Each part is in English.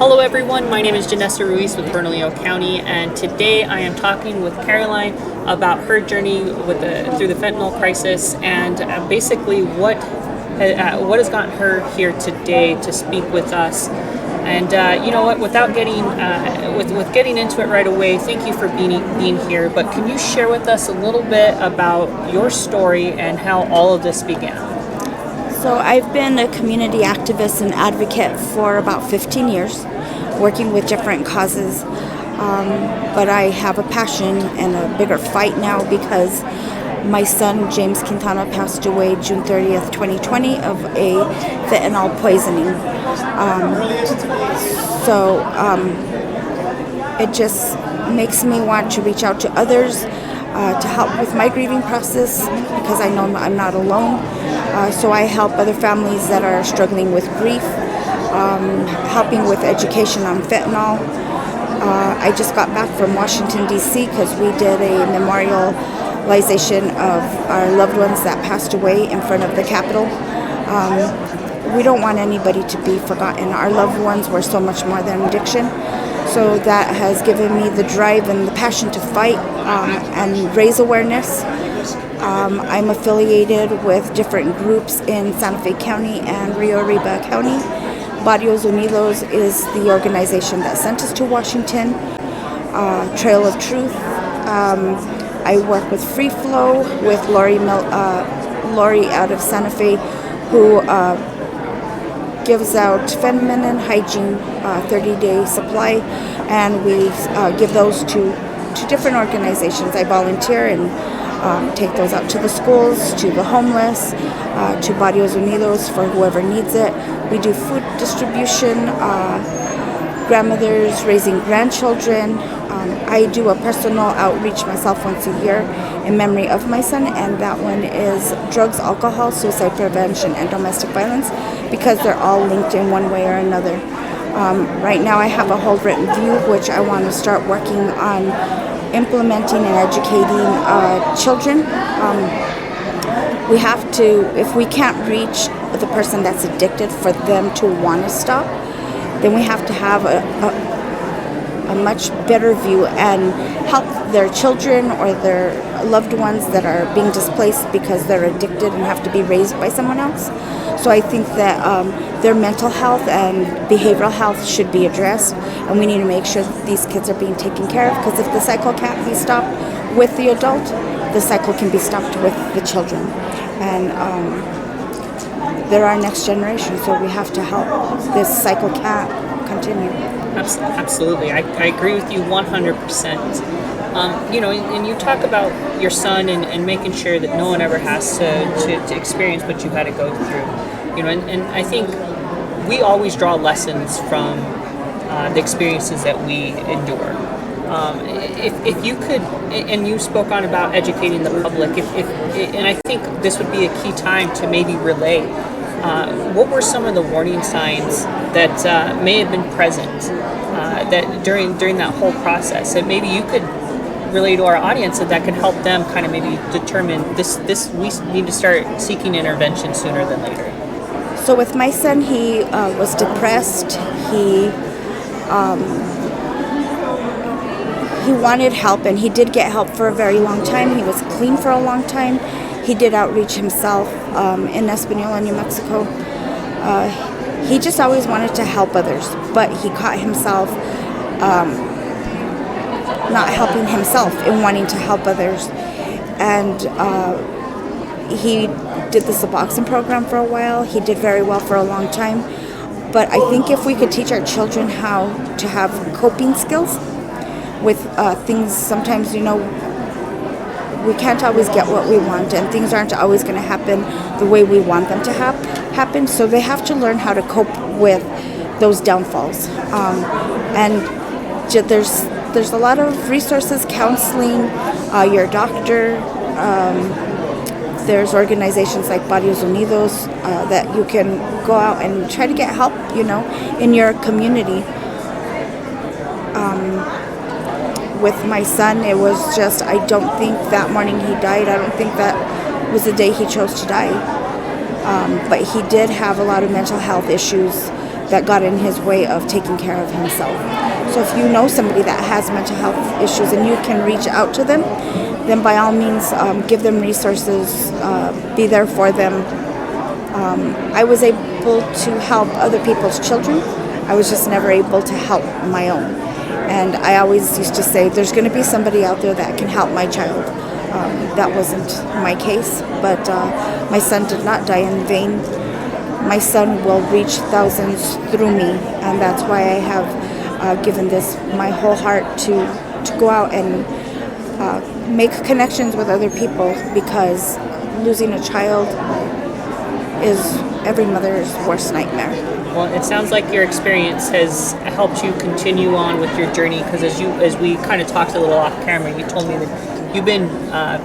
Hello everyone, my name is Janessa Ruiz with Bernalillo County, and today I am talking with Caroline about her journey through the fentanyl crisis and basically what has gotten her here today to speak with us. And you know what, without getting with getting into it right away, thank you for being here, but can you share with us a little bit about your story and how all of this began? So I've been a community activist and advocate for about 15 years, working with different causes. But I have a passion and a bigger fight now because my son, James Quintana, passed away June 30th, 2020 of a fentanyl poisoning. It just makes me want to reach out to others to help with my grieving process because I know I'm not alone. So I help other families that are struggling with grief, helping with education on fentanyl. I just got back from Washington, D.C. because we did a memorialization of our loved ones that passed away in front of the Capitol. We don't want anybody to be forgotten. Our loved ones were so much more than addiction. So that has given me the drive and the passion to fight and raise awareness. I'm affiliated with different groups in Santa Fe County and Rio Arriba County. Barrios Unidos is the organization that sent us to Washington. Trail of Truth. I work with Free Flow with Lori out of Santa Fe, who gives out feminine hygiene 30-day supply, and we give those to different organizations. I volunteer and take those out to the schools, to the homeless, to Barrios Unidos for whoever needs it. We do food distribution, grandmothers raising grandchildren. I do a personal outreach myself once a year in memory of my son, and that one is drugs, alcohol, suicide prevention, and domestic violence, because they're all linked in one way or another. Right now I have a whole written view which I want to start working on implementing and educating children. We have to, if we can't reach the person that's addicted for them to want to stop, then we have to have a much better view and help their children or their loved ones that are being displaced because they're addicted and have to be raised by someone else. So I think that their mental health and behavioral health should be addressed, and we need to make sure that these kids are being taken care of, because if the cycle can't be stopped with the adult, the cycle can be stopped with the children. And they're our next generation, so we have to help. This cycle can't continue. Absolutely. I agree with you 100%. You know, and you talk about your son and making sure that no one ever has to experience what you had to go through. You know, and I think we always draw lessons from the experiences that we endure. If you could, and you spoke on about educating the public, and I think this would be a key time to maybe relay, what were some of the warning signs that may have been present that during that whole process, and maybe you could relay to our audience that could help them kind of maybe determine this we need to start seeking intervention sooner than later. So with my son, he was depressed. He wanted help, and he did get help for a very long time. He was clean for a long time. He did outreach himself in Espanola, New Mexico. He just always wanted to help others, but he caught himself not helping himself in wanting to help others. And he did the Suboxone program for a while. He did very well for a long time. But I think if we could teach our children how to have coping skills with things, sometimes, you know, we can't always get what we want, and things aren't always going to happen the way we want them to happen. So they have to learn how to cope with those downfalls. And there's a lot of resources, counseling, your doctor. There's organizations like Barrios Unidos that you can go out and try to get help, you know, in your community. With my son, it was just, I don't think that morning he died, I don't think that was the day he chose to die. But he did have a lot of mental health issues that got in his way of taking care of himself. So if you know somebody that has mental health issues and you can reach out to them, then by all means give them resources, be there for them. I was able to help other people's children. I was just never able to help my own. And I always used to say, there's going to be somebody out there that can help my child. That wasn't my case, but my son did not die in vain. My son will reach thousands through me, and that's why I have given this my whole heart to go out and make connections with other people, because losing a child is every mother's worst nightmare. Well, it sounds like your experience has helped you continue on with your journey, because as we kind of talked a little off camera, you told me that you've been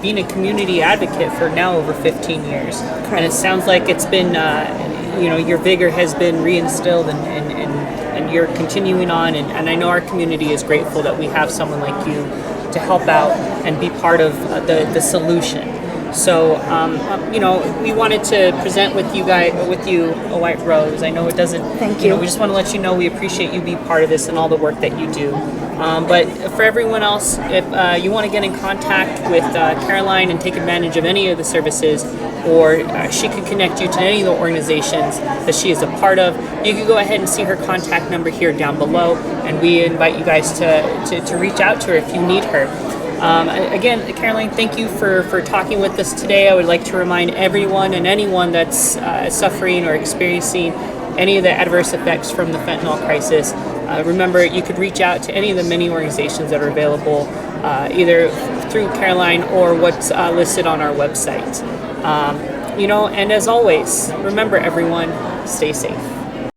being a community advocate for now over 15 years. Correct. And it sounds like it's been, your vigor has been reinstilled and you're continuing on. And I know our community is grateful that we have someone like you to help out and be part of the solution. So, we wanted to present with you a white rose. I know it doesn't. Thank you. We just want to let you know we appreciate you being part of this and all the work that you do. But for everyone else, if you want to get in contact with Caroline and take advantage of any of the services, or she could connect you to any of the organizations that she is a part of, you can go ahead and see her contact number here down below, and we invite you guys to reach out to her if you need her. Again, Caroline, thank you for talking with us today. I would like to remind everyone and anyone that's suffering or experiencing any of the adverse effects from the fentanyl crisis, remember, you could reach out to any of the many organizations that are available, either through Caroline or what's listed on our website. And as always, remember everyone, stay safe.